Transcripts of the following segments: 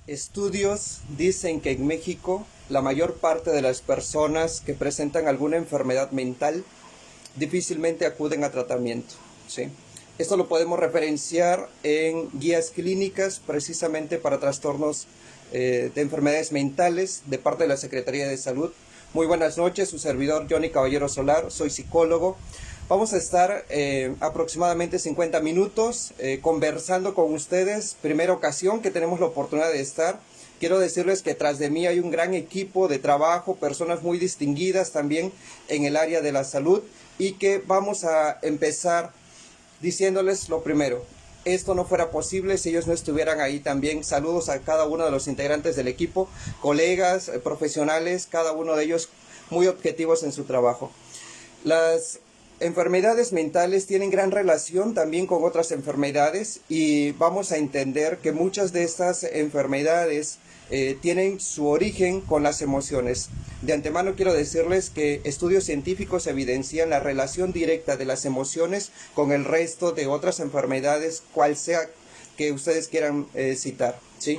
Estudios dicen que en México la mayor parte de las personas que presentan alguna enfermedad mental difícilmente acuden a tratamiento, ¿sí? Esto lo podemos referenciar en guías clínicas precisamente para trastornos de enfermedades mentales de parte de la Secretaría de Salud. Muy buenas noches, su servidor Johnny Caballero Solar, soy psicólogo. Vamos a estar aproximadamente 50 minutos conversando con ustedes. Primera ocasión que tenemos la oportunidad de estar. Quiero decirles que tras de mí hay un gran equipo de trabajo, personas muy distinguidas también en el área de la salud, y que vamos a empezar diciéndoles lo primero. Esto no fuera posible si ellos no estuvieran ahí también. Saludos a cada uno de los integrantes del equipo, colegas, profesionales, cada uno de ellos muy objetivos en su trabajo. Las enfermedades mentales tienen gran relación también con otras enfermedades, y vamos a entender que muchas de estas enfermedades tienen su origen con las emociones. De antemano quiero decirles que estudios científicos evidencian la relación directa de las emociones con el resto de otras enfermedades, cual sea que ustedes quieran citar, ¿sí?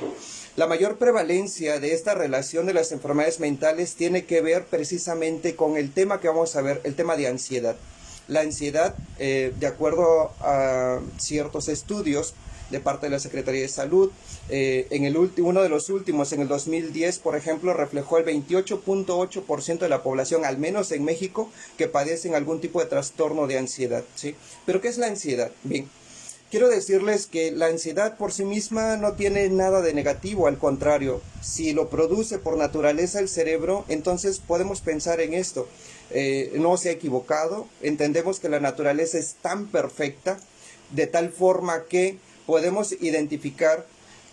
La mayor prevalencia de esta relación de las enfermedades mentales tiene que ver precisamente con el tema que vamos a ver, el tema de ansiedad. La ansiedad, de acuerdo a ciertos estudios de parte de la Secretaría de Salud, uno de los últimos, en el 2010, por ejemplo, reflejó el 28.8% de la población, al menos en México, que padecen algún tipo de trastorno de ansiedad, ¿sí? ¿Pero qué es la ansiedad? Bien, quiero decirles que la ansiedad por sí misma no tiene nada de negativo, al contrario, si lo produce por naturaleza el cerebro, entonces podemos pensar en esto. No se ha equivocado, entendemos que la naturaleza es tan perfecta, de tal forma que podemos identificar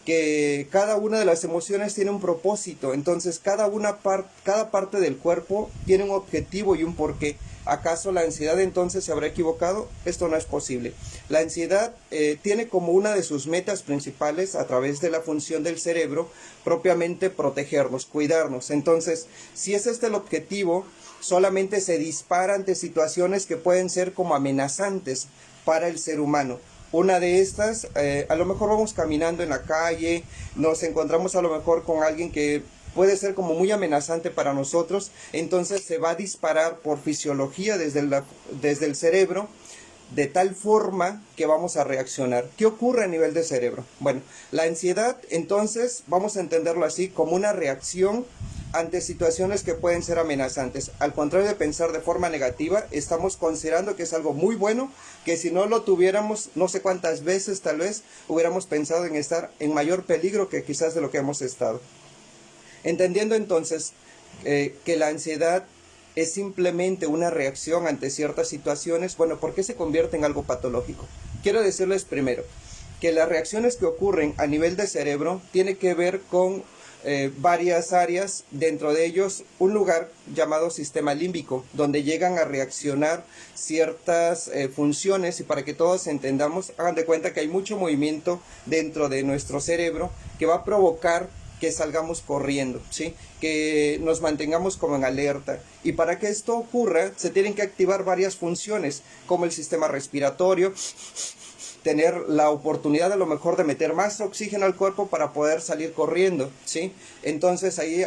que cada una de las emociones tiene un propósito. Entonces cada parte del cuerpo tiene un objetivo y un porqué. ¿Acaso la ansiedad entonces se habrá equivocado? Esto no es posible. La ansiedad tiene como una de sus metas principales, a través de la función del cerebro, propiamente protegernos, cuidarnos. Entonces, si es este el objetivo, solamente se dispara ante situaciones que pueden ser como amenazantes para el ser humano. Una de estas, a lo mejor vamos caminando en la calle, nos encontramos a lo mejor con alguien que puede ser como muy amenazante para nosotros, entonces se va a disparar por fisiología desde el cerebro, de tal forma que vamos a reaccionar. ¿Qué ocurre a nivel de cerebro? Bueno, la ansiedad, entonces, vamos a entenderlo así, como una reacción ante situaciones que pueden ser amenazantes. Al contrario de pensar de forma negativa, estamos considerando que es algo muy bueno, que si no lo tuviéramos, no sé cuántas veces tal vez hubiéramos pensado en estar en mayor peligro que quizás de lo que hemos estado. Entendiendo entonces que la ansiedad es simplemente una reacción ante ciertas situaciones, bueno, ¿por qué se convierte en algo patológico? Quiero decirles primero que las reacciones que ocurren a nivel de cerebro tienen que ver con varias áreas, dentro de ellos un lugar llamado sistema límbico, donde llegan a reaccionar ciertas funciones, y para que todos entendamos, hagan de cuenta que hay mucho movimiento dentro de nuestro cerebro que va a provocar que salgamos corriendo, ¿sí? Que nos mantengamos como en alerta. Y para que esto ocurra, se tienen que activar varias funciones, como el sistema respiratorio, tener la oportunidad a lo mejor de meter más oxígeno al cuerpo para poder salir corriendo, ¿sí? Entonces ahí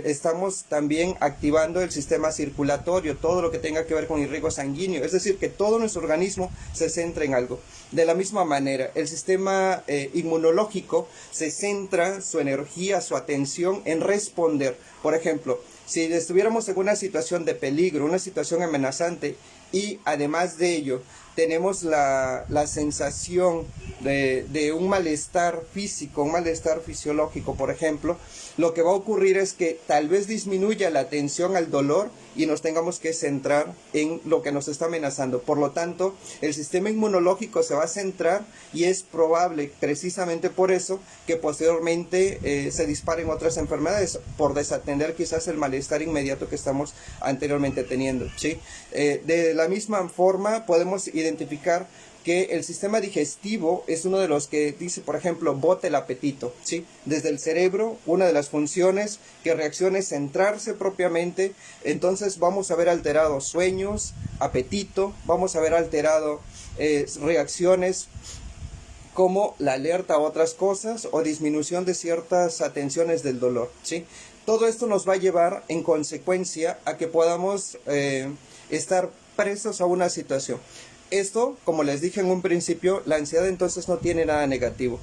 estamos también activando el sistema circulatorio, todo lo que tenga que ver con irrigo sanguíneo, es decir, que todo nuestro organismo se centra en algo. De la misma manera, el sistema inmunológico se centra su energía, su atención en responder. Por ejemplo, si estuviéramos en una situación de peligro, una situación amenazante, y además de ello tenemos la sensación de un malestar físico, un malestar fisiológico, por ejemplo, lo que va a ocurrir es que tal vez disminuya la atención al dolor y nos tengamos que centrar en lo que nos está amenazando. Por lo tanto, el sistema inmunológico se va a centrar, y es probable, precisamente por eso, que posteriormente se disparen otras enfermedades, por desatender quizás el malestar inmediato que estamos anteriormente teniendo, ¿sí? De la misma forma, podemos identificar que el sistema digestivo es uno de los que dice, por ejemplo, bota el apetito, ¿sí? Desde el cerebro, una de las funciones que reacciona es centrarse propiamente. Entonces vamos a ver alterados sueños, apetito, vamos a ver alterado reacciones como la alerta a otras cosas o disminución de ciertas atenciones del dolor, ¿sí? Todo esto nos va a llevar en consecuencia a que podamos estar presos a una situación. Esto, como les dije en un principio, la ansiedad entonces no tiene nada negativo,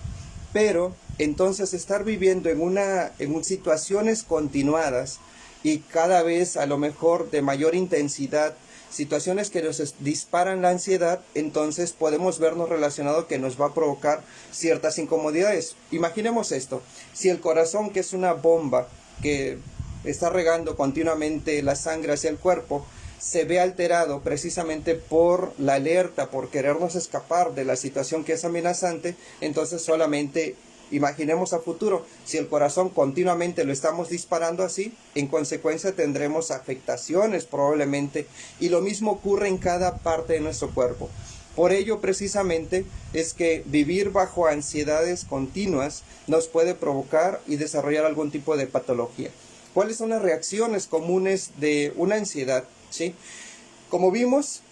pero entonces estar viviendo en situaciones continuadas y cada vez a lo mejor de mayor intensidad, situaciones que nos disparan la ansiedad, entonces podemos vernos relacionado que nos va a provocar ciertas incomodidades. Imaginemos esto, si el corazón, que es una bomba que está regando continuamente la sangre hacia el cuerpo, se ve alterado precisamente por la alerta, por querernos escapar de la situación que es amenazante, entonces solamente imaginemos a futuro, si el corazón continuamente lo estamos disparando así, en consecuencia tendremos afectaciones probablemente, y lo mismo ocurre en cada parte de nuestro cuerpo. Por ello, precisamente, es que vivir bajo ansiedades continuas nos puede provocar y desarrollar algún tipo de patología. ¿Cuáles son las reacciones comunes de una ansiedad? ¿Sí? Como vimos,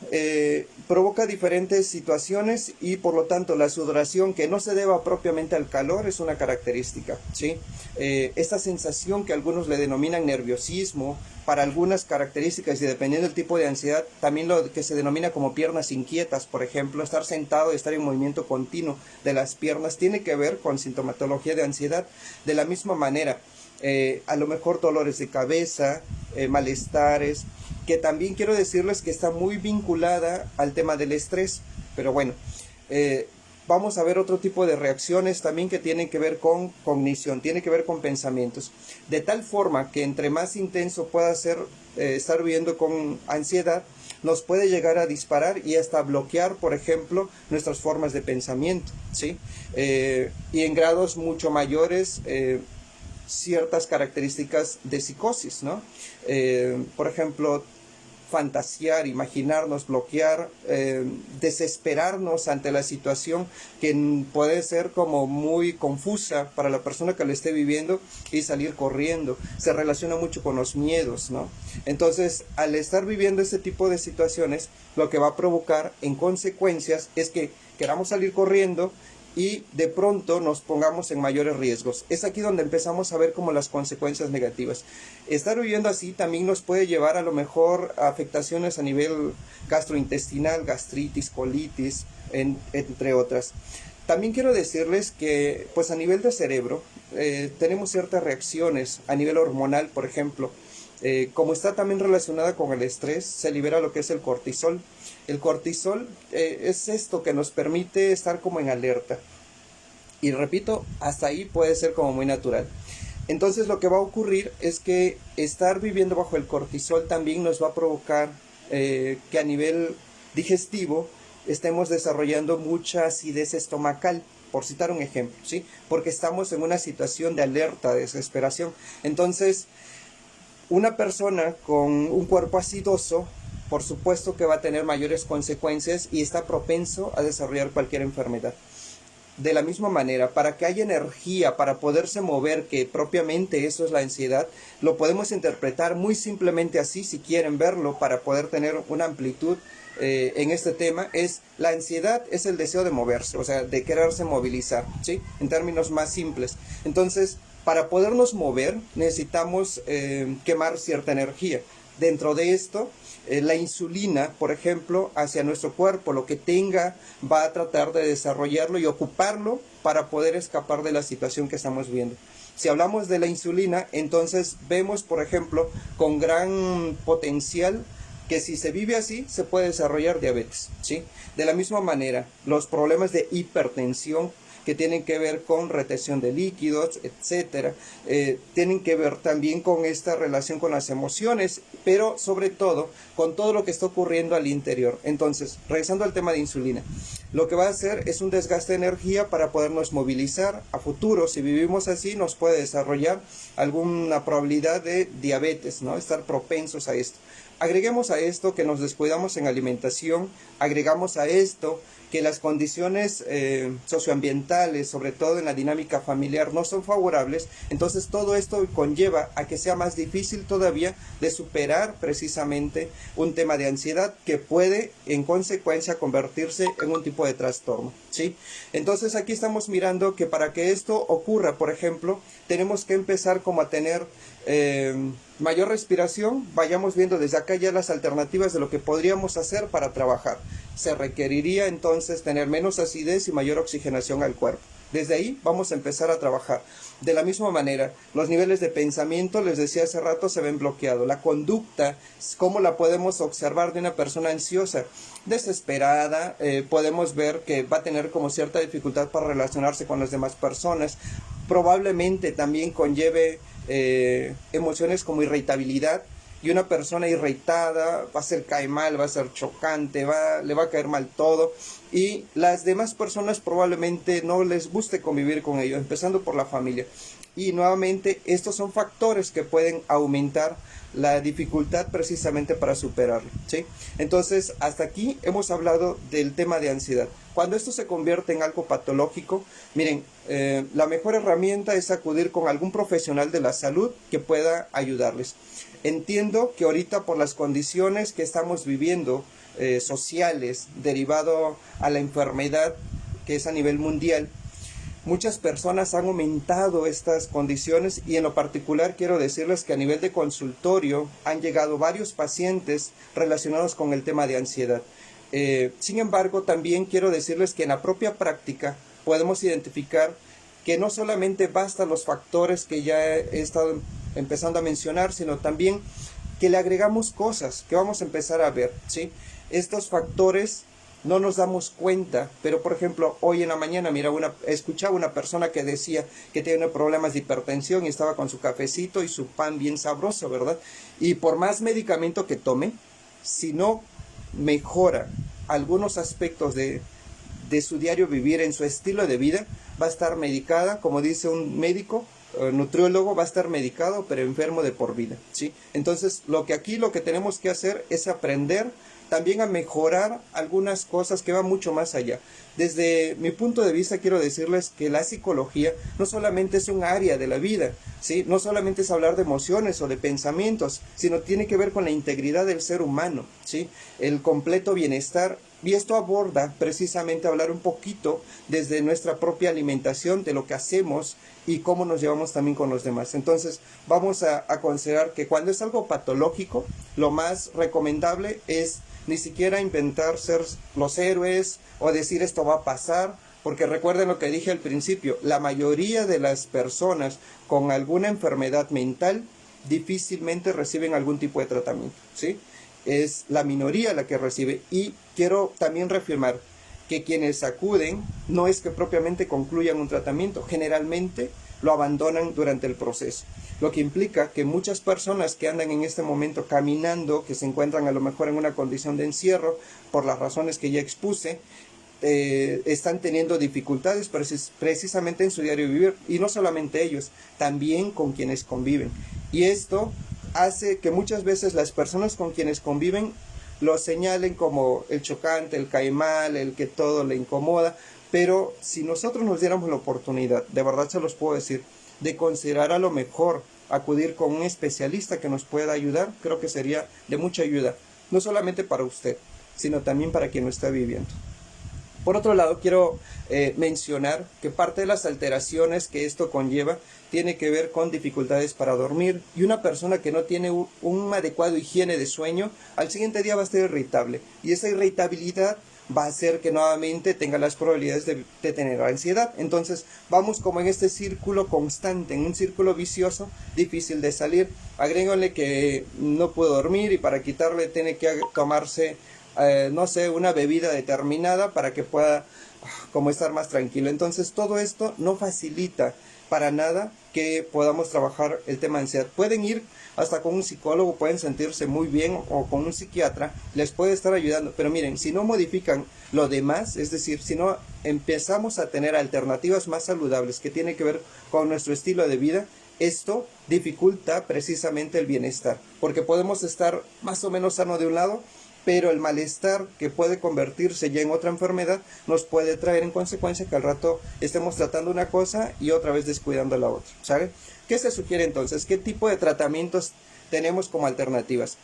provoca diferentes situaciones y por lo tanto la sudoración que no se deba propiamente al calor es una característica, ¿sí? Esta sensación que algunos le denominan nerviosismo, para algunas características y dependiendo del tipo de ansiedad, también lo que se denomina como piernas inquietas, por ejemplo, estar sentado y estar en movimiento continuo de las piernas, tiene que ver con sintomatología de ansiedad. De la misma manera, a lo mejor dolores de cabeza, malestares, que también quiero decirles que está muy vinculada al tema del estrés, pero bueno, vamos a ver otro tipo de reacciones también que tienen que ver con cognición, tiene que ver con pensamientos, de tal forma que entre más intenso pueda ser estar viviendo con ansiedad, nos puede llegar a disparar y hasta bloquear, por ejemplo, nuestras formas de pensamiento, ¿sí? Y en grados mucho mayores, ciertas características de psicosis, ¿no? Por ejemplo, fantasear, imaginarnos, bloquear, desesperarnos ante la situación que puede ser como muy confusa para la persona que lo esté viviendo y salir corriendo. Se relaciona mucho con los miedos, ¿no? Entonces, al estar viviendo este tipo de situaciones, lo que va a provocar en consecuencias es que queramos salir corriendo y de pronto nos pongamos en mayores riesgos. Es aquí donde empezamos a ver como las consecuencias negativas. Estar viviendo así también nos puede llevar a lo mejor a afectaciones a nivel gastrointestinal, gastritis, colitis, entre otras. También quiero decirles que pues a nivel de cerebro tenemos ciertas reacciones a nivel hormonal, por ejemplo. Como está también relacionada con el estrés, se libera lo que es el cortisol. El cortisol es esto que nos permite estar como en alerta. Y repito, hasta ahí puede ser como muy natural. Entonces lo que va a ocurrir es que estar viviendo bajo el cortisol también nos va a provocar que a nivel digestivo estemos desarrollando mucha acidez estomacal, por citar un ejemplo, ¿sí? Porque estamos en una situación de alerta, de desesperación. Entonces, una persona con un cuerpo acidoso, por supuesto que va a tener mayores consecuencias y está propenso a desarrollar cualquier enfermedad. De la misma manera, para que haya energía, para poderse mover, que propiamente eso es la ansiedad, lo podemos interpretar muy simplemente así, si quieren verlo, para poder tener una amplitud en este tema, es la ansiedad es el deseo de moverse, o sea, de quererse movilizar, ¿sí? En términos más simples. Entonces, para podernos mover, necesitamos quemar cierta energía. Dentro de esto, la insulina, por ejemplo, hacia nuestro cuerpo, lo que tenga, va a tratar de desarrollarlo y ocuparlo para poder escapar de la situación que estamos viendo. Si hablamos de la insulina, entonces vemos, por ejemplo, con gran potencial que si se vive así, se puede desarrollar diabetes, ¿sí? De la misma manera, los problemas de hipertensión que tienen que ver con retención de líquidos, etcétera, tienen que ver también con esta relación con las emociones, pero sobre todo con todo lo que está ocurriendo al interior. Entonces, regresando al tema de insulina, lo que va a hacer es un desgaste de energía para podernos movilizar a futuro. Si vivimos así, nos puede desarrollar alguna probabilidad de diabetes, ¿no? Estar propensos a esto. Agreguemos a esto que nos descuidamos en alimentación, agregamos a esto que las condiciones socioambientales, sobre todo en la dinámica familiar, no son favorables, entonces todo esto conlleva a que sea más difícil todavía de superar precisamente un tema de ansiedad que puede en consecuencia convertirse en un tipo de trastorno, ¿sí? Entonces aquí estamos mirando que para que esto ocurra, por ejemplo, tenemos que empezar como a tener mayor respiración. Vayamos viendo desde acá ya las alternativas de lo que podríamos hacer para trabajar. Se requeriría entonces tener menos acidez y mayor oxigenación al cuerpo. Desde ahí vamos a empezar a trabajar. De la misma manera, los niveles de pensamiento, les decía hace rato, se ven bloqueados. La conducta, ¿cómo la podemos observar de una persona ansiosa? Desesperada, podemos ver que va a tener como cierta dificultad para relacionarse con las demás personas. Probablemente también conlleve emociones como irritabilidad, y una persona irritada va a ser cae mal, va a ser chocante, le va a caer mal todo, y las demás personas probablemente no les guste convivir con ellos, empezando por la familia. Y nuevamente estos son factores que pueden aumentar la dificultad precisamente para superarlo, ¿sí? Entonces hasta aquí hemos hablado del tema de ansiedad. Cuando esto se convierte en algo patológico, miren, la mejor herramienta es acudir con algún profesional de la salud que pueda ayudarles. Entiendo que ahorita por las condiciones que estamos viviendo sociales derivado a la enfermedad que es a nivel mundial, muchas personas han aumentado estas condiciones, y en lo particular quiero decirles que a nivel de consultorio han llegado varios pacientes relacionados con el tema de ansiedad. Sin embargo, también quiero decirles que en la propia práctica podemos identificar que no solamente bastan los factores que ya he estado empezando a mencionar, sino también que le agregamos cosas que vamos a empezar a ver, ¿sí? Estos factores no nos damos cuenta, pero por ejemplo, hoy en la mañana escuchaba una persona que decía que tiene problemas de hipertensión y estaba con su cafecito y su pan bien sabroso, ¿verdad? Y por más medicamento que tome, si no mejora algunos aspectos de su diario vivir, en su estilo de vida, va a estar medicada, como dice un médico, nutriólogo, va a estar medicado pero enfermo de por vida, ¿sí? Entonces lo que tenemos que hacer es aprender también a mejorar algunas cosas que van mucho más allá. Desde mi punto de vista quiero decirles que la psicología no solamente es un área de la vida, ¿sí? No solamente es hablar de emociones o de pensamientos, sino tiene que ver con la integridad del ser humano, ¿sí? El completo bienestar. Y esto aborda precisamente hablar un poquito desde nuestra propia alimentación, de lo que hacemos y cómo nos llevamos también con los demás. Entonces vamos a considerar que cuando es algo patológico, lo más recomendable es ni siquiera inventar ser los héroes o decir esto va a pasar, porque recuerden lo que dije al principio, la mayoría de las personas con alguna enfermedad mental difícilmente reciben algún tipo de tratamiento, ¿sí? Es la minoría la que recibe. Y quiero también reafirmar que quienes acuden no es que propiamente concluyan un tratamiento, generalmente lo abandonan durante el proceso, lo que implica que muchas personas que andan en este momento caminando, que se encuentran a lo mejor en una condición de encierro por las razones que ya expuse, están teniendo dificultades precisamente en su diario vivir, y no solamente ellos, también con quienes conviven. Y esto hace que muchas veces las personas con quienes conviven lo señalen como el chocante, el cae mal, el que todo le incomoda. Pero si nosotros nos diéramos la oportunidad, de verdad se los puedo decir, de considerar a lo mejor acudir con un especialista que nos pueda ayudar, creo que sería de mucha ayuda, no solamente para usted, sino también para quien lo está viviendo. Por otro lado, quiero mencionar que parte de las alteraciones que esto conlleva tiene que ver con dificultades para dormir, y una persona que no tiene un adecuado higiene de sueño, al siguiente día va a estar irritable, y esa irritabilidad va a hacer que nuevamente tenga las probabilidades de tener ansiedad. Entonces vamos como en este círculo constante, en un círculo vicioso, difícil de salir. Agréguenle que no puede dormir y para quitarle tiene que tomarse no sé, una bebida determinada para que pueda como estar más tranquilo. Entonces todo esto no facilita para nada que podamos trabajar el tema de ansiedad. Pueden ir hasta con un psicólogo, pueden sentirse muy bien, o con un psiquiatra, les puede estar ayudando, pero miren, si no modifican lo demás, es decir, si no empezamos a tener alternativas más saludables que tienen que ver con nuestro estilo de vida, esto dificulta precisamente el bienestar, porque podemos estar más o menos sano de un lado, pero el malestar que puede convertirse ya en otra enfermedad nos puede traer en consecuencia que al rato estemos tratando una cosa y otra vez descuidando la otra, ¿sabe? ¿Qué se sugiere entonces? ¿Qué tipo de tratamientos tenemos como alternativas?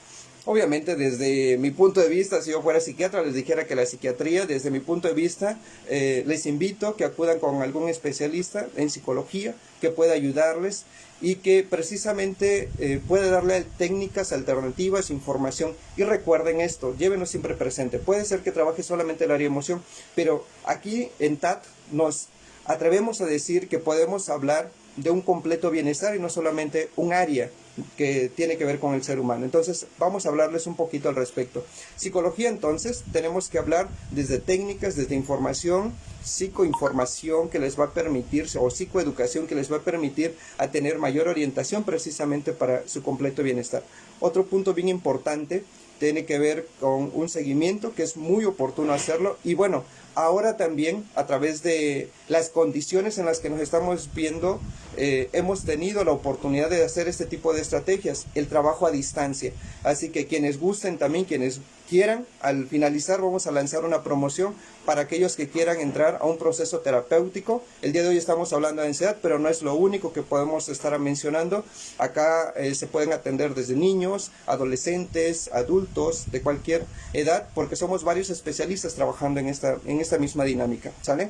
Obviamente, desde mi punto de vista, si yo fuera psiquiatra, les dijera que la psiquiatría, desde mi punto de vista, les invito a que acudan con algún especialista en psicología que pueda ayudarles y que precisamente puede darle técnicas alternativas, información. Y recuerden esto, llévenlo siempre presente. Puede ser que trabaje solamente el área de emoción, pero aquí en TAT nos atrevemos a decir que podemos hablar de un completo bienestar y no solamente un área que tiene que ver con el ser humano. Entonces vamos a hablarles un poquito al respecto. Psicología, entonces tenemos que hablar desde técnicas, desde información, psicoinformación que les va a permitir, o psicoeducación que les va a permitir a tener mayor orientación precisamente para su completo bienestar. Otro punto bien importante tiene que ver con un seguimiento que es muy oportuno hacerlo. Y bueno, ahora también a través de las condiciones en las que nos estamos viendo, hemos tenido la oportunidad de hacer este tipo de estrategias, el trabajo a distancia. Así que quienes gusten también, quienes quieran, al finalizar vamos a lanzar una promoción para aquellos que quieran entrar a un proceso terapéutico. El día de hoy estamos hablando de ansiedad, pero no es lo único que podemos estar mencionando. Acá se pueden atender desde niños, adolescentes, adultos, de cualquier edad, porque somos varios especialistas trabajando en esta misma dinámica, ¿sale?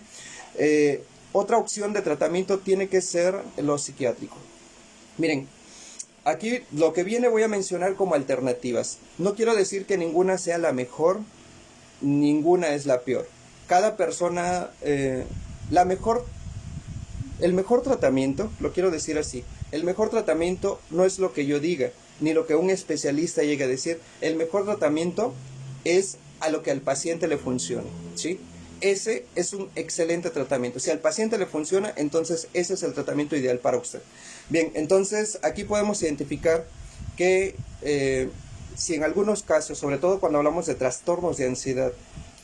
Otra opción de tratamiento tiene que ser lo psiquiátrico. Miren, aquí lo que viene voy a mencionar como alternativas. No quiero decir que ninguna sea la mejor, ninguna es la peor. Cada persona, el mejor tratamiento, lo quiero decir así, el mejor tratamiento no es lo que yo diga, ni lo que un especialista llegue a decir. El mejor tratamiento es a lo que al paciente le funcione, ¿sí? Ese es un excelente tratamiento. Si al paciente le funciona, entonces ese es el tratamiento ideal para usted. Bien, entonces aquí podemos identificar que si en algunos casos, sobre todo cuando hablamos de trastornos de ansiedad,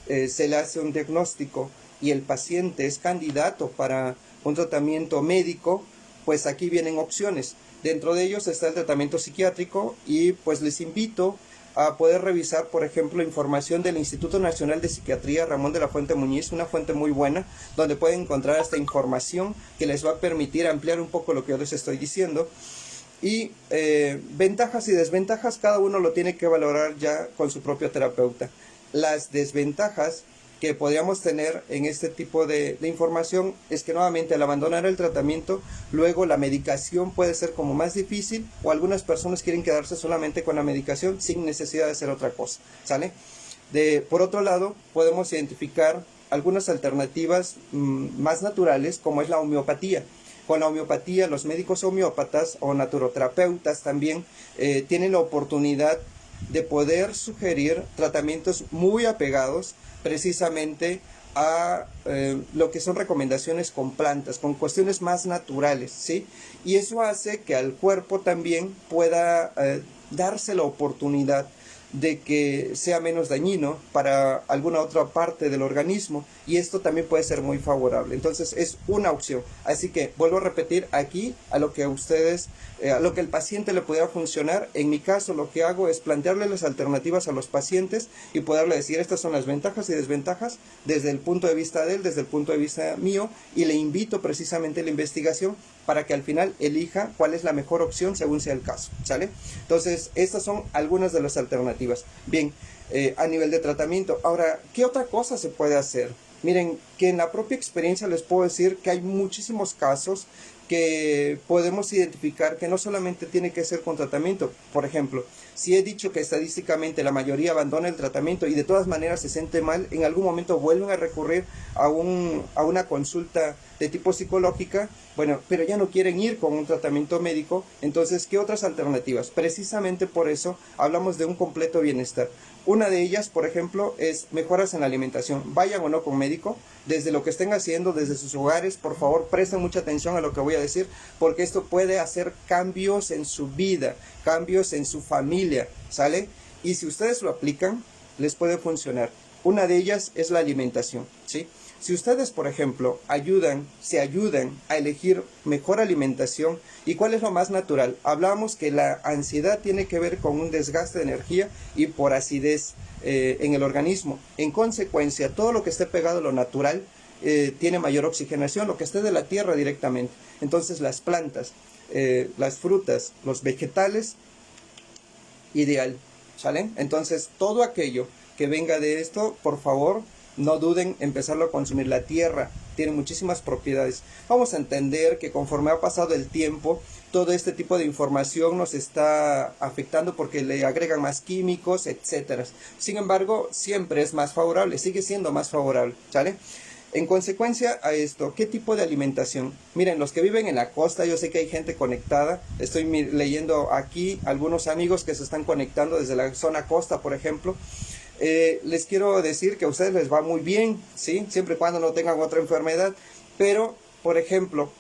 se le hace un diagnóstico y el paciente es candidato para un tratamiento médico, pues aquí vienen opciones. Dentro de ellos está el tratamiento psiquiátrico y pues les invito a poder revisar, por ejemplo, información del Instituto Nacional de Psiquiatría Ramón de la Fuente Muñiz, una fuente muy buena, donde pueden encontrar esta información que les va a permitir ampliar un poco lo que yo les estoy diciendo. Y ventajas y desventajas, cada uno lo tiene que valorar ya con su propio terapeuta. Las desventajas que podríamos tener en este tipo de información es que nuevamente al abandonar el tratamiento, luego la medicación puede ser como más difícil, o algunas personas quieren quedarse solamente con la medicación sin necesidad de hacer otra cosa, ¿sale? Por otro lado, podemos identificar algunas alternativas más naturales, como es la homeopatía. Con la homeopatía, los médicos homeópatas o naturoterapeutas también tienen la oportunidad de poder sugerir tratamientos muy apegados precisamente a lo que son recomendaciones con plantas, con cuestiones más naturales, ¿sí? Y eso hace que al cuerpo también pueda darse la oportunidad de que sea menos dañino para alguna otra parte del organismo, y esto también puede ser muy favorable. Entonces es una opción. Así que vuelvo a repetir aquí a lo que a ustedes, a lo que el paciente le pudiera funcionar. En mi caso lo que hago es plantearle las alternativas a los pacientes y poderle decir estas son las ventajas y desventajas desde el punto de vista de él, desde el punto de vista mío, y le invito precisamente a la investigación para que al final elija cuál es la mejor opción según sea el caso, ¿sale? Entonces, estas son algunas de las alternativas. Bien, a nivel de tratamiento. Ahora, ¿qué otra cosa se puede hacer? Miren, que en la propia experiencia les puedo decir que hay muchísimos casos que podemos identificar que no solamente tiene que ser con tratamiento. Por ejemplo, si he dicho que estadísticamente la mayoría abandona el tratamiento y de todas maneras se siente mal, en algún momento vuelven a recurrir a una consulta de tipo psicológica, bueno, pero ya no quieren ir con un tratamiento médico. Entonces, ¿qué otras alternativas? Precisamente por eso hablamos de un completo bienestar. Una de ellas, por ejemplo, es mejoras en la alimentación. Vayan o no con médico, desde lo que estén haciendo, desde sus hogares, por favor, presten mucha atención a lo que voy a decir, porque esto puede hacer cambios en su vida, cambios en su familia, ¿sale? Y si ustedes lo aplican, les puede funcionar. Una de ellas es la alimentación, ¿sí? Si ustedes, por ejemplo, se ayudan a elegir mejor alimentación, ¿y cuál es lo más natural? Hablábamos que la ansiedad tiene que ver con un desgaste de energía y por acidez en el organismo. En consecuencia, todo lo que esté pegado a lo natural tiene mayor oxigenación, lo que esté de la tierra directamente. Entonces las plantas, las frutas, los vegetales, ideal, ¿sale? Entonces todo aquello que venga de esto, por favor, no duden en empezarlo a consumir. La tierra tiene muchísimas propiedades. Vamos a entender que conforme ha pasado el tiempo, todo este tipo de información nos está afectando porque le agregan más químicos, etcétera. Sin embargo, siempre es más favorable, sigue siendo más favorable, ¿sale? En consecuencia a esto, ¿qué tipo de alimentación? Miren, los que viven en la costa, yo sé que hay gente conectada. Estoy leyendo aquí algunos amigos que se están conectando desde la zona costa, por ejemplo. Les quiero decir que a ustedes les va muy bien, ¿sí? Siempre y cuando no tengan otra enfermedad. Pero, por ejemplo,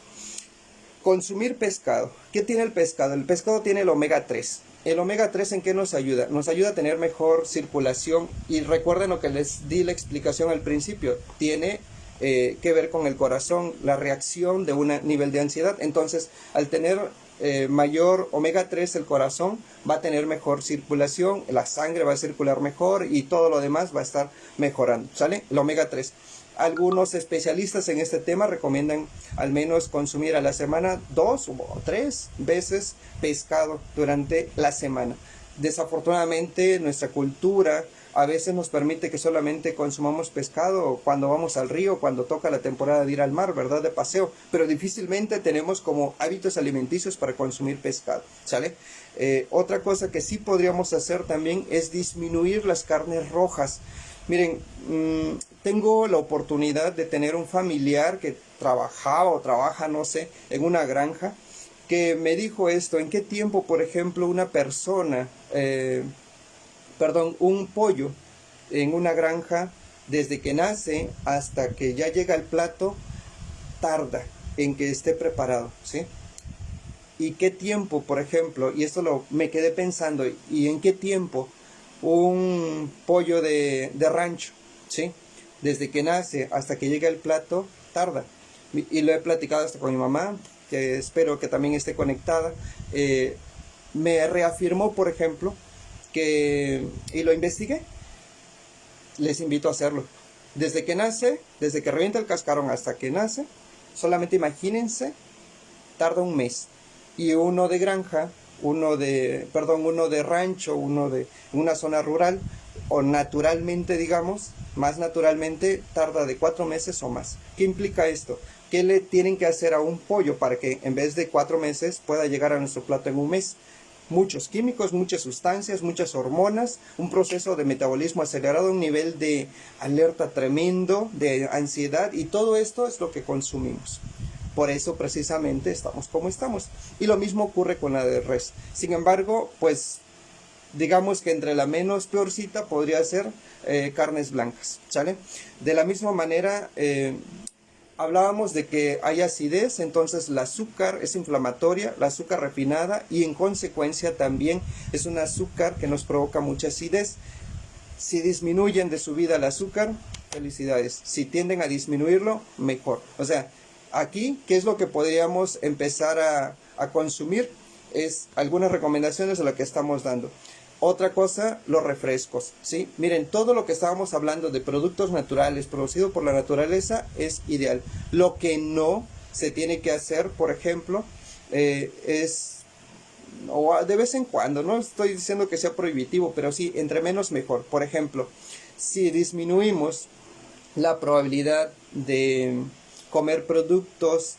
consumir pescado. ¿Qué tiene el pescado? El pescado tiene el omega 3. ¿El omega 3 en qué nos ayuda? Nos ayuda a tener mejor circulación. Y recuerden lo que les di la explicación al principio. Tiene que ver con el corazón, la reacción de un nivel de ansiedad. Entonces, al tener mayor omega 3, el corazón va a tener mejor circulación, la sangre va a circular mejor y todo lo demás va a estar mejorando, ¿sale? El omega 3. Algunos especialistas en este tema recomiendan al menos consumir a la semana 2 o 3 veces pescado durante la semana. Desafortunadamente, nuestra cultura a veces nos permite que solamente consumamos pescado cuando vamos al río, cuando toca la temporada de ir al mar, ¿verdad? De paseo, pero difícilmente tenemos como hábitos alimenticios para consumir pescado, ¿sale? Otra cosa que sí podríamos hacer también es disminuir las carnes rojas. Miren, tengo la oportunidad de tener un familiar que trabajaba o trabaja, no sé, en una granja, que me dijo esto: ¿en qué tiempo, por ejemplo, una persona... un pollo en una granja, desde que nace hasta que ya llega al plato, tarda en que esté preparado, ¿sí? ¿Y qué tiempo, por ejemplo? Y esto me quedé pensando, ¿y en qué tiempo un pollo de rancho, ¿sí? Desde que nace hasta que llega al plato, tarda. Y lo he platicado hasta con mi mamá, que espero que también esté conectada. Me reafirmó, por ejemplo, y lo investigué. Les invito a hacerlo. Desde que nace, desde que revienta el cascarón hasta que nace, solamente imagínense, tarda un mes. Y uno de granja, uno de rancho, uno de una zona rural, o naturalmente, digamos, más naturalmente, tarda de 4 meses o más. ¿Qué implica esto? ¿Qué le tienen que hacer a un pollo para que en vez de 4 meses pueda llegar a nuestro plato en un mes? Muchos químicos, muchas sustancias, muchas hormonas, un proceso de metabolismo acelerado, un nivel de alerta tremendo, de ansiedad, y todo esto es lo que consumimos. Por eso precisamente estamos como estamos. Y lo mismo ocurre con la de res. Sin embargo, pues digamos que entre la menos peorcita podría ser carnes blancas, ¿sale? De la misma manera... hablábamos de que hay acidez, entonces el azúcar es inflamatoria, la azúcar refinada, y en consecuencia también es un azúcar que nos provoca mucha acidez. Si disminuyen de su vida el azúcar, felicidades. Si tienden a disminuirlo, mejor. O sea, aquí, ¿qué es lo que podríamos empezar a consumir? Es algunas recomendaciones de lo que estamos dando. Otra cosa, los refrescos, ¿sí? Miren, todo lo que estábamos hablando de productos naturales, producidos por la naturaleza, es ideal. Lo que no se tiene que hacer, por ejemplo, es, o de vez en cuando, no estoy diciendo que sea prohibitivo, pero sí, entre menos mejor. Por ejemplo, si disminuimos la probabilidad de comer productos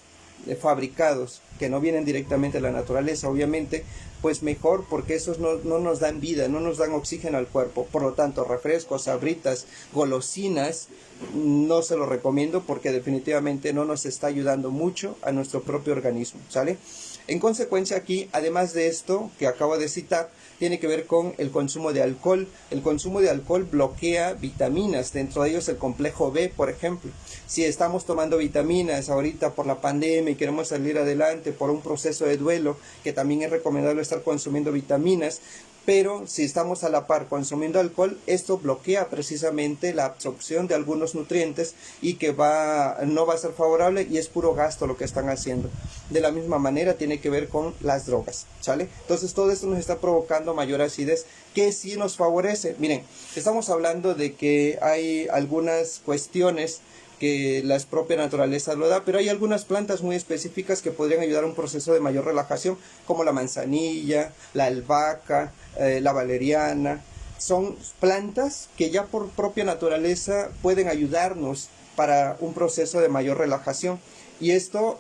fabricados que no vienen directamente de la naturaleza, obviamente, pues mejor, porque esos no nos dan vida, no nos dan oxígeno al cuerpo. Por lo tanto, refrescos, sabritas, golosinas, no se los recomiendo porque definitivamente no nos está ayudando mucho a nuestro propio organismo, ¿sale? En consecuencia, aquí, además de esto que acabo de citar, tiene que ver con el consumo de alcohol. El consumo de alcohol bloquea vitaminas, dentro de ellos el complejo B, por ejemplo. Si estamos tomando vitaminas ahorita por la pandemia y queremos salir adelante por un proceso de duelo, que también es recomendable estar consumiendo vitaminas, Pero si estamos a la par consumiendo alcohol, esto bloquea precisamente la absorción de algunos nutrientes y que no va a ser favorable y es puro gasto lo que están haciendo. De la misma manera tiene que ver con las drogas, ¿sale? Entonces todo esto nos está provocando mayor acidez, que sí nos favorece. Miren, estamos hablando de que hay algunas cuestiones que la propia naturaleza lo da, pero hay algunas plantas muy específicas que podrían ayudar a un proceso de mayor relajación, como la manzanilla, la albahaca, la valeriana. Son plantas que ya por propia naturaleza pueden ayudarnos para un proceso de mayor relajación, y esto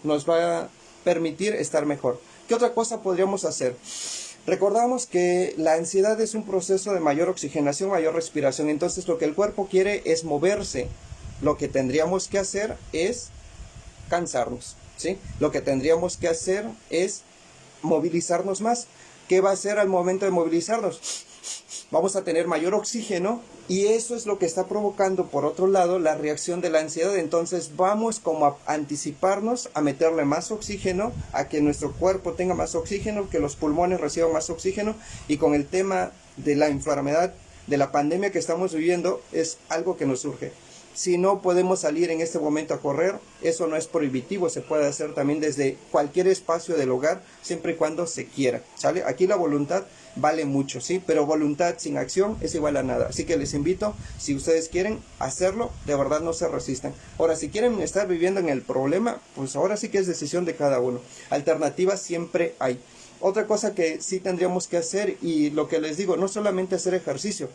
nos va a permitir estar mejor. ¿Qué otra cosa podríamos hacer? Recordamos que la ansiedad es un proceso de mayor oxigenación, mayor respiración, entonces lo que el cuerpo quiere es moverse. Lo que tendríamos que hacer es cansarnos, ¿sí? Lo que tendríamos que hacer es movilizarnos más. ¿Qué va a hacer al momento de movilizarnos? Vamos a tener mayor oxígeno, y eso es lo que está provocando, por otro lado, la reacción de la ansiedad. Entonces vamos como a anticiparnos, a meterle más oxígeno, a que nuestro cuerpo tenga más oxígeno, que los pulmones reciban más oxígeno, y con el tema de la enfermedad, de la pandemia que estamos viviendo, es algo que nos surge. Si no podemos salir en este momento a correr, eso no es prohibitivo, se puede hacer también desde cualquier espacio del hogar, siempre y cuando se quiera, ¿sale? Aquí la voluntad vale mucho, ¿sí? Pero voluntad sin acción es igual a nada. Así que les invito, si ustedes quieren hacerlo, de verdad no se resistan. Ahora, si quieren estar viviendo en el problema, pues ahora sí que es decisión de cada uno. Alternativas siempre hay. Otra cosa que sí tendríamos que hacer, y lo que les digo, no solamente hacer ejercicio.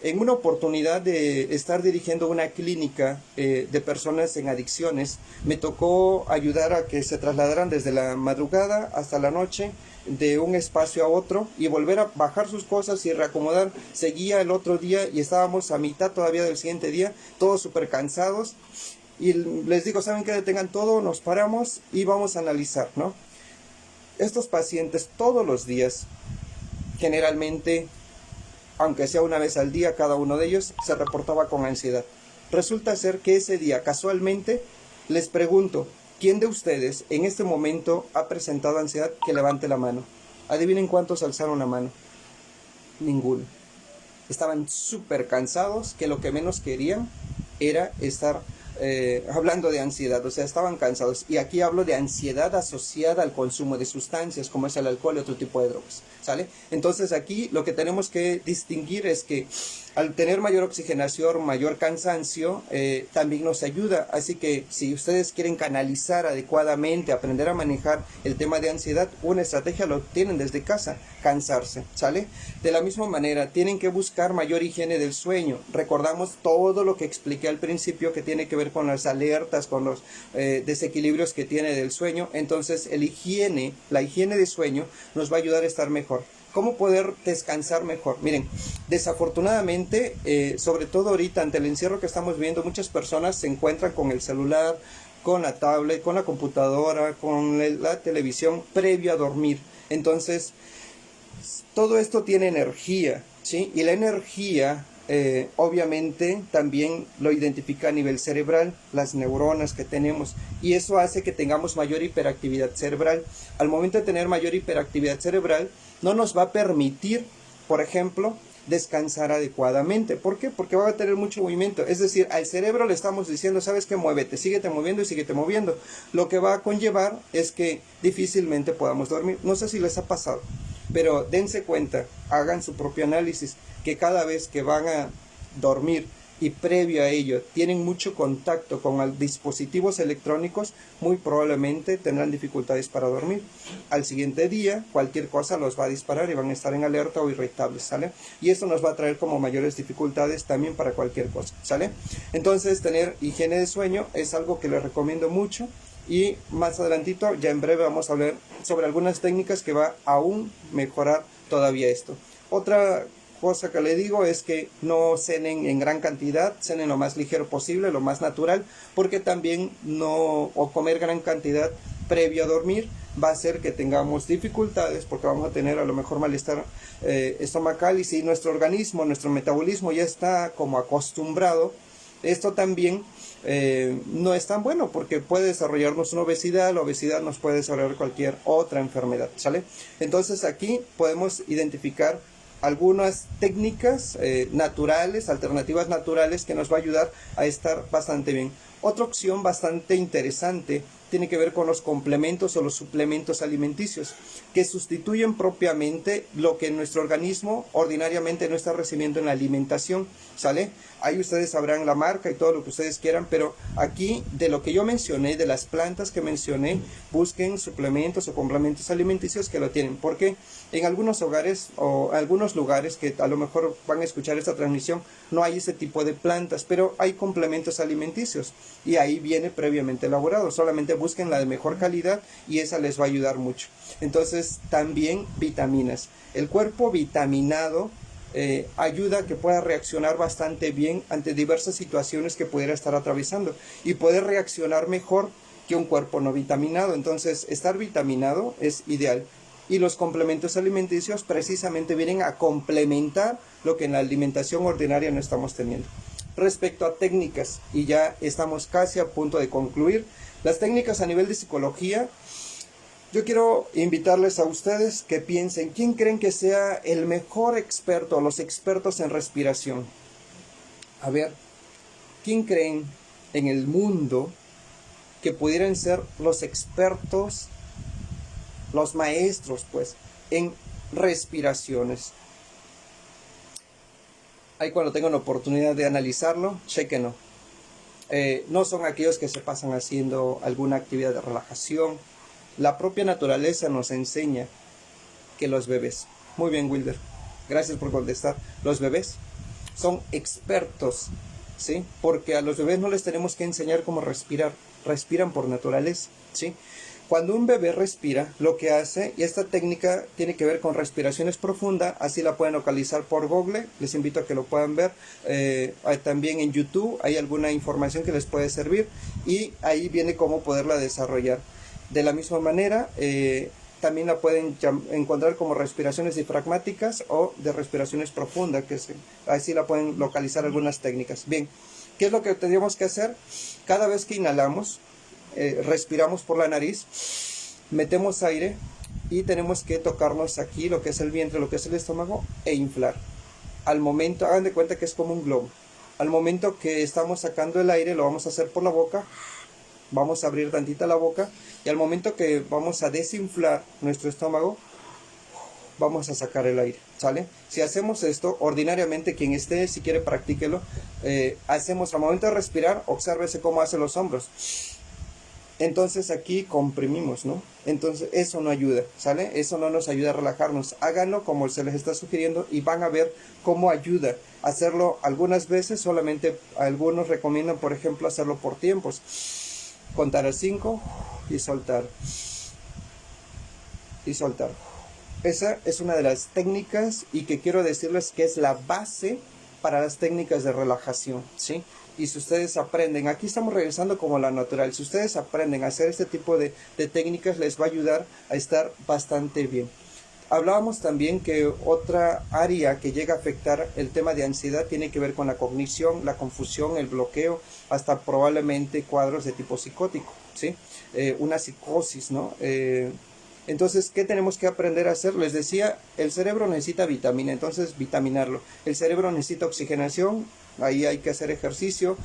En una oportunidad de estar dirigiendo una clínica de personas en adicciones, me tocó ayudar a que se trasladaran desde la madrugada hasta la noche de un espacio a otro y volver a bajar sus cosas y reacomodar. Seguía el otro día y estábamos a mitad todavía del siguiente día, todos súper cansados. Y les digo, ¿saben qué? Detengan todo, nos paramos y vamos a analizar, ¿no? Estos pacientes todos los días, generalmente, aunque sea una vez al día, cada uno de ellos se reportaba con ansiedad. Resulta ser que ese día, casualmente, les pregunto, ¿quién de ustedes en este momento ha presentado ansiedad? Que levante la mano. Adivinen cuántos alzaron la mano. Ninguno. Estaban súper cansados, que lo que menos querían era estar hablando de ansiedad, o sea, estaban cansados. Y aquí hablo de ansiedad asociada al consumo de sustancias, como es el alcohol y otro tipo de drogas, ¿sale? Entonces aquí lo que tenemos que distinguir es que al tener mayor oxigenación, mayor cansancio, también nos ayuda. Así que si ustedes quieren canalizar adecuadamente, aprender a manejar el tema de ansiedad, una estrategia lo tienen desde casa, cansarse, ¿sale? De la misma manera, tienen que buscar mayor higiene del sueño. Recordamos todo lo que expliqué al principio que tiene que ver con las alertas, con los desequilibrios que tiene del sueño. Entonces la higiene de sueño nos va a ayudar a estar mejor. ¿Cómo poder descansar mejor? Miren, desafortunadamente, sobre todo ahorita ante el encierro que estamos viendo, muchas personas se encuentran con el celular, con la tablet, con la computadora, con la televisión previo a dormir. Entonces, todo esto tiene energía, ¿sí? Y la energía, obviamente, también lo identifica a nivel cerebral, las neuronas que tenemos, y eso hace que tengamos mayor hiperactividad cerebral. Al momento de tener mayor hiperactividad cerebral, no nos va a permitir, por ejemplo, descansar adecuadamente. ¿Por qué? Porque va a tener mucho movimiento. Es decir, al cerebro le estamos diciendo, ¿sabes qué? Muévete, síguete moviendo y síguete moviendo. Lo que va a conllevar es que difícilmente podamos dormir. No sé si les ha pasado, pero dense cuenta, hagan su propio análisis, que cada vez que van a dormir y previo a ello tienen mucho contacto con dispositivos electrónicos, muy probablemente tendrán dificultades para dormir. Al siguiente día, cualquier cosa los va a disparar y van a estar en alerta o irritables, ¿sale? Y esto nos va a traer como mayores dificultades también para cualquier cosa, ¿sale? Entonces, tener higiene de sueño es algo que les recomiendo mucho. Y más adelantito, ya en breve, vamos a hablar sobre algunas técnicas que va a aún mejorar todavía esto. Otra cosa que le digo es que no cenen en gran cantidad, cenen lo más ligero posible, lo más natural, porque también comer gran cantidad previo a dormir va a hacer que tengamos dificultades, porque vamos a tener a lo mejor malestar estomacal, y si nuestro organismo, nuestro metabolismo ya está como acostumbrado, esto también no es tan bueno porque puede desarrollarnos una obesidad, la obesidad nos puede desarrollar cualquier otra enfermedad, ¿sale? Entonces aquí podemos identificar algunas técnicas naturales, alternativas naturales que nos va a ayudar a estar bastante bien. Otra opción bastante interesante tiene que ver con los complementos o los suplementos alimenticios, que sustituyen propiamente lo que nuestro organismo ordinariamente no está recibiendo en la alimentación, ¿sale? Ahí ustedes sabrán la marca y todo lo que ustedes quieran, pero aquí de lo que yo mencioné, de las plantas que mencioné, busquen suplementos o complementos alimenticios que lo tienen, porque en algunos hogares o algunos lugares que a lo mejor van a escuchar esta transmisión no hay ese tipo de plantas, pero hay complementos alimenticios y ahí viene previamente elaborado. Solamente busquen la de mejor calidad y esa les va a ayudar mucho. Entonces también vitaminas. El cuerpo vitaminado ayuda a que pueda reaccionar bastante bien ante diversas situaciones que pudiera estar atravesando y poder reaccionar mejor que un cuerpo no vitaminado. Entonces estar vitaminado es ideal. Y los complementos alimenticios precisamente vienen a complementar lo que en la alimentación ordinaria no estamos teniendo. Respecto a técnicas, y ya estamos casi a punto de concluir, las técnicas a nivel de psicología, yo quiero invitarles a ustedes que piensen, ¿quién creen que sea el mejor experto, los expertos en respiración? A ver, ¿quién creen en el mundo que pudieran ser los expertos, los maestros, pues, en respiraciones? Ahí cuando tengan la oportunidad de analizarlo, chequenlo. No son aquellos que se pasan haciendo alguna actividad de relajación. La propia naturaleza nos enseña que los bebés, muy bien Wilder, gracias por contestar, los bebés son expertos, ¿sí? Porque a los bebés no les tenemos que enseñar cómo respirar, respiran por naturaleza, ¿sí? Cuando un bebé respira, lo que hace, y esta técnica tiene que ver con respiraciones profundas, así la pueden localizar por Google, les invito a que lo puedan ver, también en YouTube hay alguna información que les puede servir, y ahí viene cómo poderla desarrollar. De la misma manera, también la pueden encontrar como respiraciones diafragmáticas o de respiraciones profundas, así la pueden localizar algunas técnicas. Bien, ¿qué es lo que tenemos que hacer? Cada vez que inhalamos, respiramos por la nariz, metemos aire y tenemos que tocarnos aquí lo que es el vientre, lo que es el estómago e inflar. Al momento, hagan de cuenta que es como un globo. Al momento que estamos sacando el aire, lo vamos a hacer por la boca. Vamos a abrir tantita la boca y al momento que vamos a desinflar nuestro estómago, vamos a sacar el aire, ¿sale? Si hacemos esto, ordinariamente quien esté, si quiere practíquelo, hacemos al momento de respirar, obsérvese cómo hace los hombros. Entonces aquí comprimimos, ¿no? Entonces eso no ayuda, ¿sale? Eso no nos ayuda a relajarnos. Háganlo como se les está sugiriendo y van a ver cómo ayuda. Hacerlo algunas veces, solamente algunos recomiendan, por ejemplo, hacerlo por tiempos. Contar a 5 y soltar. Y soltar. Esa es una de las técnicas y que quiero decirles que es la base para las técnicas de relajación, ¿sí? Y si ustedes aprenden, aquí estamos regresando como a la natural, si ustedes aprenden a hacer este tipo de técnicas les va a ayudar a estar bastante bien. Hablábamos también que otra área que llega a afectar el tema de ansiedad tiene que ver con la cognición, la confusión, el bloqueo, hasta probablemente cuadros de tipo psicótico, ¿sí? Una psicosis, ¿no? Entonces, ¿qué tenemos que aprender a hacer? Les decía, el cerebro necesita vitamina, entonces vitaminarlo. El cerebro necesita oxigenación, ahí hay que hacer ejercicio,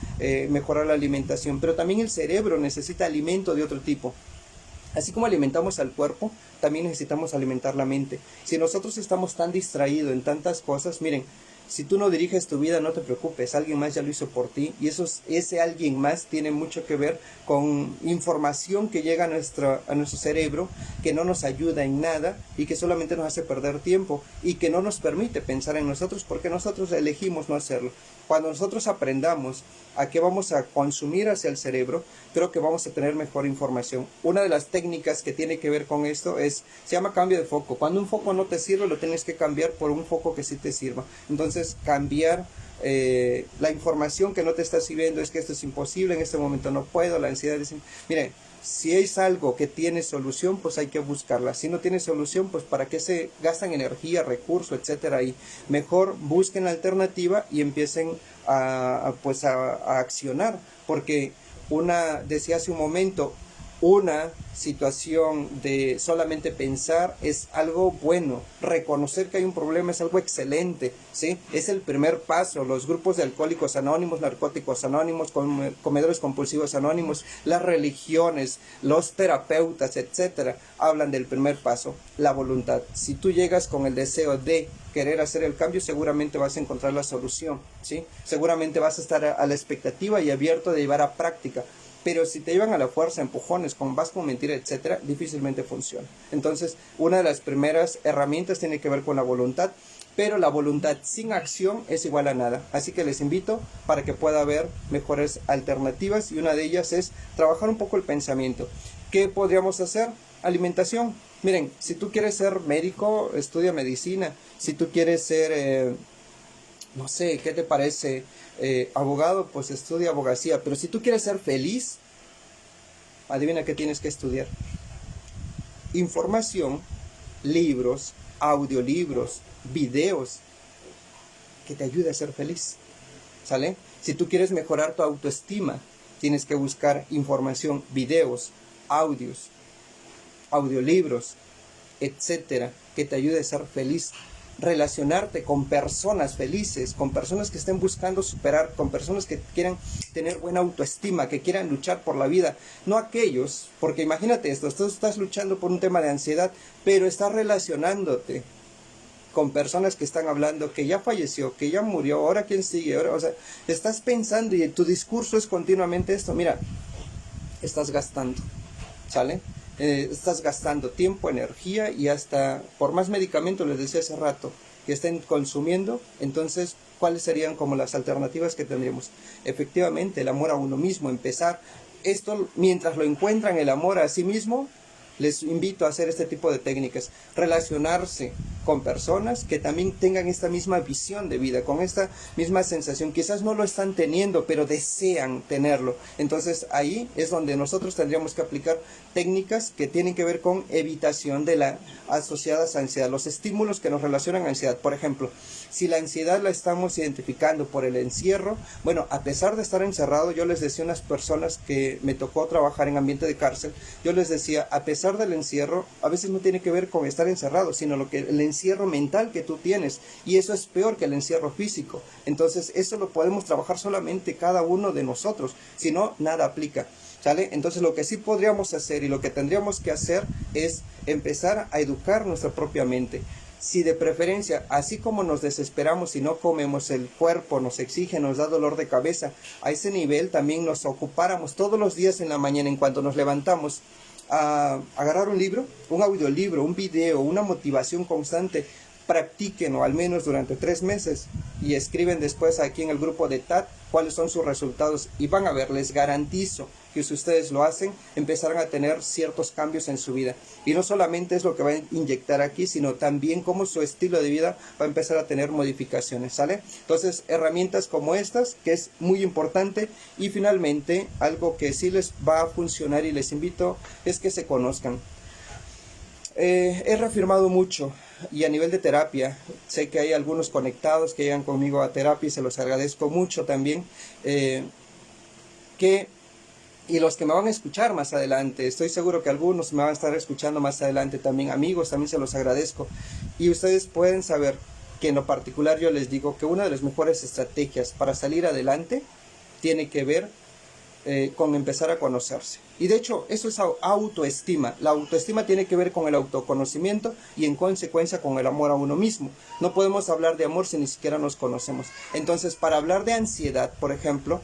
mejorar la alimentación, pero también el cerebro necesita alimento de otro tipo. Así como alimentamos al cuerpo, también necesitamos alimentar la mente. Si nosotros estamos tan distraídos en tantas cosas, miren, si tú no diriges tu vida, no te preocupes, alguien más ya lo hizo por ti. Y ese alguien más tiene mucho que ver con información que llega a nuestro cerebro, que no nos ayuda en nada y que solamente nos hace perder tiempo y que no nos permite pensar en nosotros porque nosotros elegimos no hacerlo. Cuando nosotros aprendamos a qué vamos a consumir hacia el cerebro, creo que vamos a tener mejor información. Una de las técnicas que tiene que ver con esto se llama cambio de foco. Cuando un foco no te sirve, lo tienes que cambiar por un foco que sí te sirva. Entonces, cambiar la información que no te está sirviendo, es que esto es imposible, en este momento no puedo, la ansiedad es... Mire, si es algo que tiene solución, pues hay que buscarla. Si no tiene solución, pues para qué se gastan energía, recursos, etcétera. Y mejor busquen la alternativa y empiecen a accionar. Porque decía hace un momento, una situación de solamente pensar es algo bueno. Reconocer que hay un problema es algo excelente, ¿sí? Es el primer paso. Los grupos de alcohólicos anónimos, narcóticos anónimos, comedores compulsivos anónimos, las religiones, los terapeutas, etcétera, hablan del primer paso, la voluntad. Si tú llegas con el deseo de querer hacer el cambio, seguramente vas a encontrar la solución, ¿sí? Seguramente vas a estar a la expectativa y abierto de llevar a práctica. Pero si te llevan a la fuerza, empujones, vas con mentira, etcétera, difícilmente funciona. Entonces, una de las primeras herramientas tiene que ver con la voluntad, pero la voluntad sin acción es igual a nada. Así que les invito para que pueda haber mejores alternativas, y una de ellas es trabajar un poco el pensamiento. ¿Qué podríamos hacer? Alimentación. Miren, si tú quieres ser médico, estudia medicina. Si tú quieres ser, no sé, ¿qué te parece? Abogado, pues estudia abogacía. Pero si tú quieres ser feliz, adivina qué tienes que estudiar. Información, libros, audiolibros, videos que te ayude a ser feliz, ¿sale? Si tú quieres mejorar tu autoestima, tienes que buscar información, videos, audios, audiolibros, etcétera, que te ayude a ser feliz. Relacionarte con personas felices, con personas que estén buscando superar, con personas que quieran tener buena autoestima, que quieran luchar por la vida, no aquellos, porque imagínate esto, tú estás luchando por un tema de ansiedad, pero estás relacionándote con personas que están hablando que ya falleció, que ya murió, ahora quién sigue, ahora, o sea, estás pensando y tu discurso es continuamente esto. Mira, estás gastando, ¿sale? Estás gastando tiempo, energía, y hasta por más medicamentos, les decía hace rato, que estén consumiendo. Entonces, ¿cuáles serían como las alternativas que tendríamos? Efectivamente, el amor a uno mismo, empezar esto mientras lo encuentran, el amor a sí mismo. Les invito a hacer este tipo de técnicas, relacionarse con personas que también tengan esta misma visión de vida, con esta misma sensación. Quizás no lo están teniendo, pero desean tenerlo. Entonces ahí es donde nosotros tendríamos que aplicar técnicas que tienen que ver con evitación de la asociadas a ansiedad, los estímulos que nos relacionan a ansiedad. Por ejemplo, si la ansiedad la estamos identificando por el encierro, bueno, a pesar de estar encerrado, yo les decía a unas personas que me tocó trabajar en ambiente de cárcel, yo les decía, a pesar del encierro, a veces no tiene que ver con estar encerrado, sino el encierro mental que tú tienes, y eso es peor que el encierro físico. Entonces eso lo podemos trabajar solamente cada uno de nosotros, si no, nada aplica, ¿sale? Entonces lo que sí podríamos hacer y lo que tendríamos que hacer es empezar a educar nuestra propia mente. Si de preferencia, así como nos desesperamos si no comemos, el cuerpo nos exige, nos da dolor de cabeza, a ese nivel también nos ocupáramos todos los días en la mañana, en cuanto nos levantamos, a agarrar un libro, un audiolibro, un video, una motivación constante. Practíquenlo al menos durante 3 meses y escriben después aquí en el grupo de TAT cuáles son sus resultados, y van a ver, les garantizo que si ustedes lo hacen, empezarán a tener ciertos cambios en su vida. Y no solamente es lo que va a inyectar aquí, sino también cómo su estilo de vida va a empezar a tener modificaciones, ¿sale? Entonces, herramientas como estas, que es muy importante. Y finalmente, algo que sí les va a funcionar y les invito, es que se conozcan. He reafirmado mucho, y a nivel de terapia, sé que hay algunos conectados que llegan conmigo a terapia y se los agradezco mucho también, y los que me van a escuchar más adelante, estoy seguro que algunos me van a estar escuchando más adelante también, amigos, también se los agradezco. Y ustedes pueden saber que en lo particular yo les digo que una de las mejores estrategias para salir adelante tiene que ver con empezar a conocerse. Y de hecho, eso es autoestima. La autoestima tiene que ver con el autoconocimiento y en consecuencia con el amor a uno mismo. No podemos hablar de amor si ni siquiera nos conocemos. Entonces, para hablar de ansiedad, por ejemplo,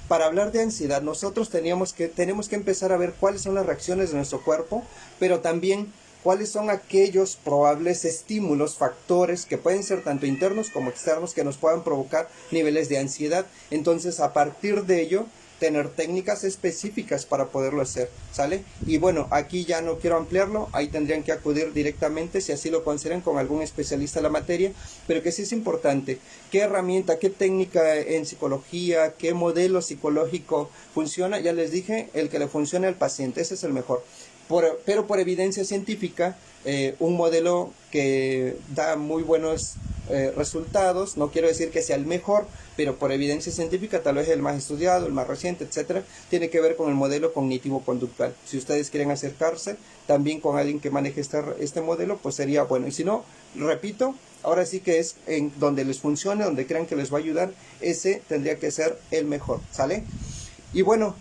para hablar de ansiedad, nosotros tenemos que empezar a ver cuáles son las reacciones de nuestro cuerpo, pero también cuáles son aquellos probables estímulos, factores que pueden ser tanto internos como externos, que nos puedan provocar niveles de ansiedad. Entonces, a partir de ello, tener técnicas específicas para poderlo hacer, ¿sale? Y bueno, aquí ya no quiero ampliarlo, ahí tendrían que acudir directamente, si así lo consideran, con algún especialista en la materia, pero que sí es importante, qué herramienta, qué técnica en psicología, qué modelo psicológico funciona. Ya les dije, el que le funcione al paciente, ese es el mejor. Pero por evidencia científica, un modelo que da muy buenos resultados, no quiero decir que sea el mejor, pero por evidencia científica, tal vez el más estudiado, el más reciente, etcétera, tiene que ver con el modelo cognitivo-conductual. Si ustedes quieren acercarse también con alguien que maneje este modelo, pues sería bueno. Y si no, repito, ahora sí que es en donde les funcione, donde crean que les va a ayudar, ese tendría que ser el mejor, ¿sale? Y bueno,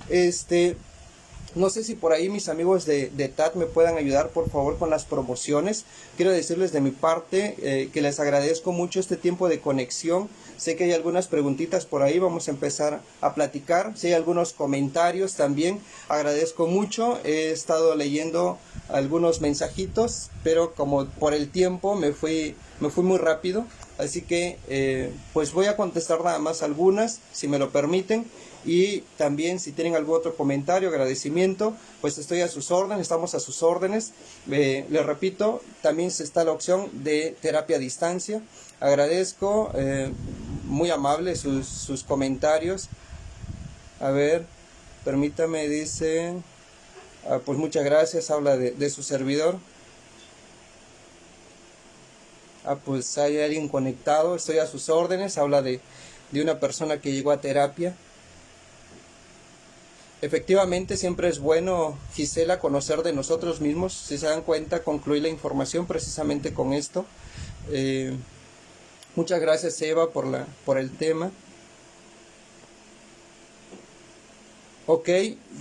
no sé si por ahí mis amigos de TAT me puedan ayudar, por favor, con las promociones. Quiero decirles de mi parte que les agradezco mucho este tiempo de conexión. Sé que hay algunas preguntitas por ahí, vamos a empezar a platicar. Si hay algunos comentarios también, agradezco mucho. He estado leyendo algunos mensajitos, pero como por el tiempo me fui muy rápido. Así que pues voy a contestar nada más algunas, si me lo permiten. Y también si tienen algún otro comentario, agradecimiento, pues estoy a sus órdenes, estamos a sus órdenes. Les repito, también está la opción de terapia a distancia. Agradezco, muy amable sus comentarios. A ver, permítame, dice, pues muchas gracias, habla de su servidor. Pues hay alguien conectado, estoy a sus órdenes, habla de una persona que llegó a terapia. Efectivamente, siempre es bueno, Gisela, conocer de nosotros mismos. Si se dan cuenta, concluí la información precisamente con esto. Muchas gracias, Eva, por el tema. Ok,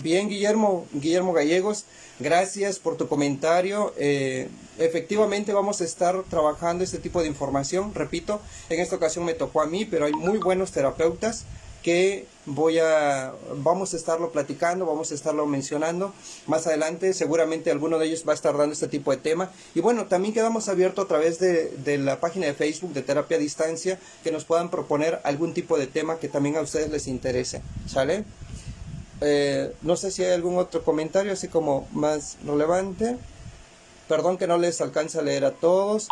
bien, Guillermo Gallegos, gracias por tu comentario. Efectivamente vamos a estar trabajando este tipo de información. Repito, en esta ocasión me tocó a mí, pero hay muy buenos terapeutas que vamos a estarlo platicando, vamos a estarlo mencionando más adelante. Seguramente alguno de ellos va a estar dando este tipo de tema. Y bueno, también quedamos abiertos a través de la página de Facebook de Terapia a Distancia, que nos puedan proponer algún tipo de tema que también a ustedes les interese, ¿sale? No sé si hay algún otro comentario así como más relevante. Perdón que no les alcance a leer a todos,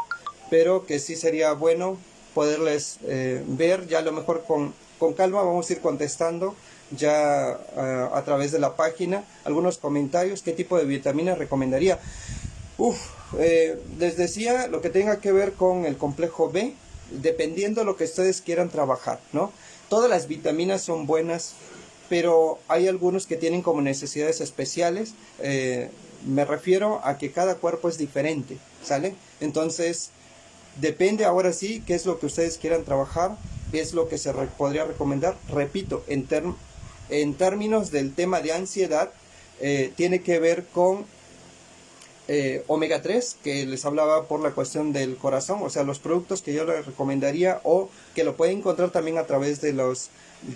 pero que sí sería bueno poderles ver. Ya a lo mejor con calma vamos a ir contestando ya a través de la página algunos comentarios. ¿Qué tipo de vitaminas recomendaría? Les decía, lo que tenga que ver con el complejo B, dependiendo de lo que ustedes quieran trabajar, ¿no? Todas las vitaminas son buenas, pero hay algunos que tienen como necesidades especiales. Me refiero a que cada cuerpo es diferente, ¿sale? Entonces, depende ahora sí qué es lo que ustedes quieran trabajar, qué es lo que se podría recomendar. Repito, en términos del tema de ansiedad, tiene que ver con omega 3, que les hablaba por la cuestión del corazón, o sea, los productos que yo les recomendaría, o que lo pueden encontrar también a través de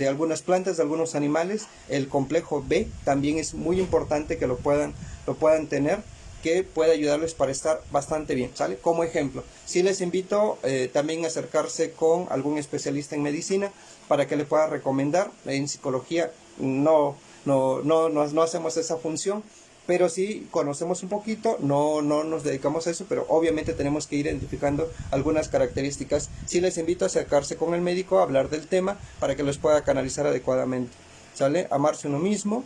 algunas plantas, de algunos animales. El complejo B también es muy importante que lo puedan tener, que puede ayudarles para estar bastante bien, ¿sale? Como ejemplo, sí les invito también a acercarse con algún especialista en medicina para que le pueda recomendar. En psicología no hacemos esa función, pero sí conocemos un poquito, no nos dedicamos a eso, pero obviamente tenemos que ir identificando algunas características. Sí les invito a acercarse con el médico, a hablar del tema para que los pueda canalizar adecuadamente, ¿sale? Amarse uno mismo.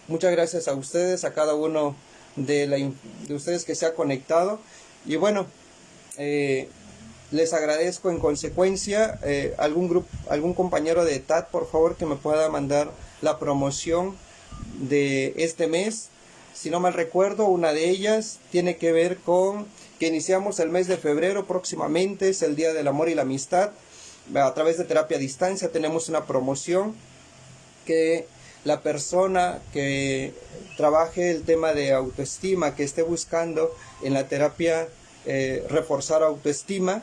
Muchas gracias a ustedes, a cada uno de ustedes que se ha conectado. Y bueno, les agradezco en consecuencia. Algún compañero de TAT, por favor, que me pueda mandar la promoción de este mes. Si no mal recuerdo, una de ellas tiene que ver con que iniciamos el mes de febrero próximamente, es el Día del Amor y la Amistad. A través de Terapia a Distancia tenemos una promoción que la persona que trabaje el tema de autoestima, que esté buscando en la terapia reforzar autoestima.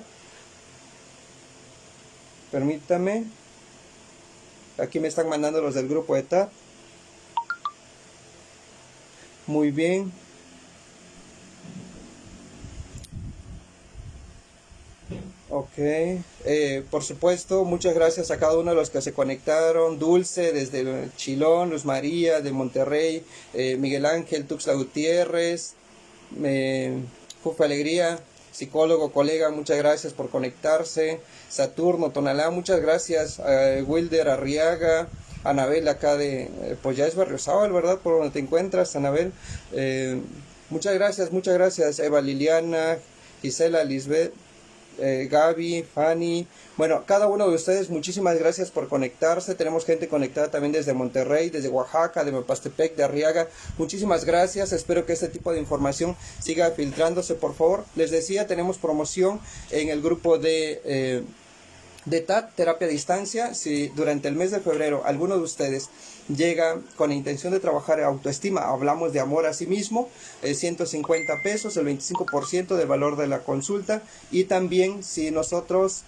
Permítame. Aquí me están mandando los del grupo de TAT. Muy bien. Ok, por supuesto, muchas gracias a cada uno de los que se conectaron. Dulce desde Chilón, Luz María de Monterrey, Miguel Ángel, Tuxtla Gutiérrez, eh, Jufa Alegría, psicólogo, colega, muchas gracias por conectarse. Saturno, Tonalá, muchas gracias. Wilder Arriaga, Anabel acá de, pues ya es Berriozábal, ¿verdad? Por donde te encuentras, Anabel. Muchas gracias, muchas gracias. Eva Liliana, Gisela, Lisbeth. Gaby, Fanny, bueno, cada uno de ustedes, muchísimas gracias por conectarse. Tenemos gente conectada también desde Monterrey, desde Oaxaca, de Mapastepec, de Arriaga. Muchísimas gracias, espero que este tipo de información siga filtrándose, por favor. Les decía, tenemos promoción en el grupo de TAT, terapia a distancia. Si durante el mes de febrero alguno de ustedes llega con la intención de trabajar autoestima, hablamos de amor a sí mismo, 150 pesos, el 25% del valor de la consulta. Y también si nosotros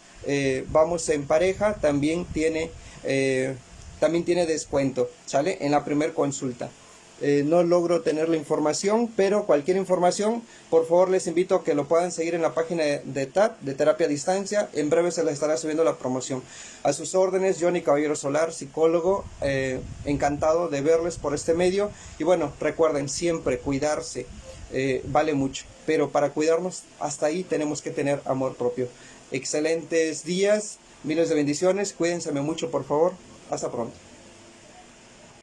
vamos en pareja, también tiene descuento, ¿sale? En la primera consulta. No logro tener la información, pero cualquier información, por favor les invito a que lo puedan seguir en la página de TAT, de terapia a distancia. En breve se les estará subiendo la promoción. A sus órdenes, Johnny Caballero Solar, psicólogo, encantado de verles por este medio. Y bueno, recuerden, siempre cuidarse vale mucho, pero para cuidarnos hasta ahí tenemos que tener amor propio. Excelentes días, miles de bendiciones, cuídense mucho por favor, hasta pronto.